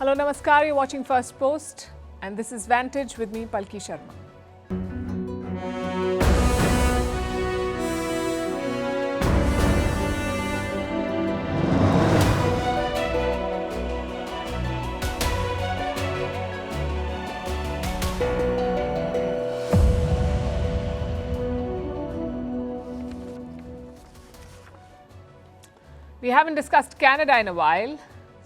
Hello, Namaskar. You're watching Firstpost, and this is Vantage with me, Palki Sharma. We haven't discussed Canada in a while.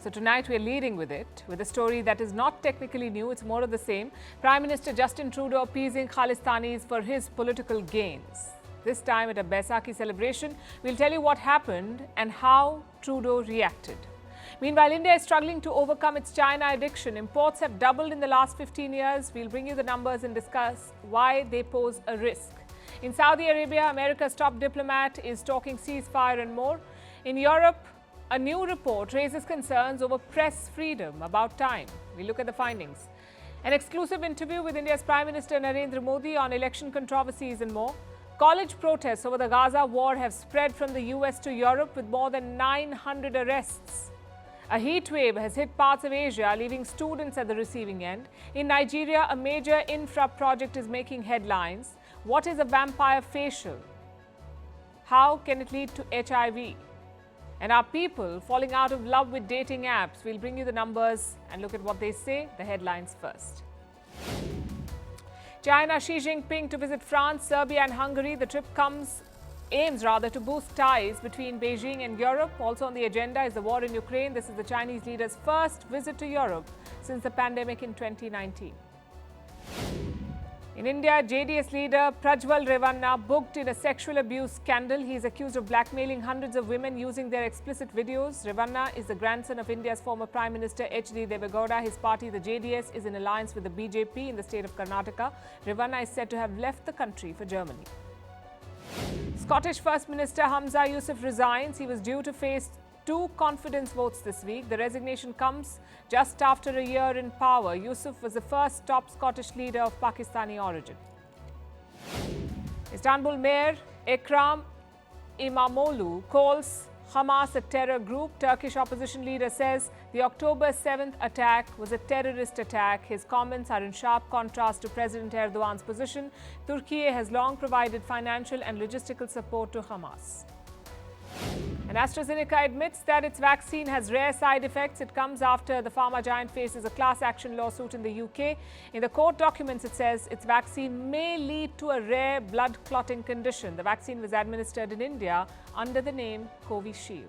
So tonight we're leading with it, with a story that is not technically new, it's more of the same. Prime Minister Justin Trudeau appeasing Khalistanis for his political gains. This time at a Baisakhi celebration, we'll tell you what happened and how Trudeau reacted. Meanwhile, India is struggling to overcome its China addiction. Imports have doubled in the last 15 years. We'll bring you the numbers and discuss why they pose a risk. In Saudi Arabia, America's top diplomat is talking ceasefire and more. In Europe, a new report raises concerns over press freedom. About time. We look at the findings. An exclusive interview with India's Prime Minister Narendra Modi on election controversies and more. College protests over the Gaza war have spread from the US to Europe with more than 900 arrests. A heat wave has hit parts of Asia, leaving students at the receiving end. In Nigeria, a major infra project is making headlines. What is a vampire facial? How can it lead to HIV? And are people falling out of love with dating apps? We'll bring you the numbers and look at what they say. The headlines first. China, Xi Jinping to visit France, Serbia and Hungary. The trip aims to boost ties between Beijing and Europe. Also on the agenda is the war in Ukraine. This is the Chinese leader's first visit to Europe since the pandemic in 2019. In India, JDS leader Prajwal Revanna booked in a sexual abuse scandal. He is accused of blackmailing hundreds of women using their explicit videos. Revanna is the grandson of India's former Prime Minister H.D. Devegowda. His party, the JDS, is in alliance with the BJP in the state of Karnataka. Revanna is said to have left the country for Germany. Scottish First Minister Hamza Yusuf resigns. He was due to face 2 confidence votes this week. The resignation comes just after a year in power. Yusuf was the first top Scottish leader of Pakistani origin. Istanbul Mayor Ekrem İmamoğlu calls Hamas a terror group. Turkish opposition leader says the October 7th attack was a terrorist attack. His comments are in sharp contrast to President Erdogan's position. Turkey has long provided financial and logistical support to Hamas. And AstraZeneca admits that its vaccine has rare side effects. It comes after the pharma giant faces a class action lawsuit in the UK. In the court documents, it says its vaccine may lead to a rare blood clotting condition. The vaccine was administered in India under the name Covishield.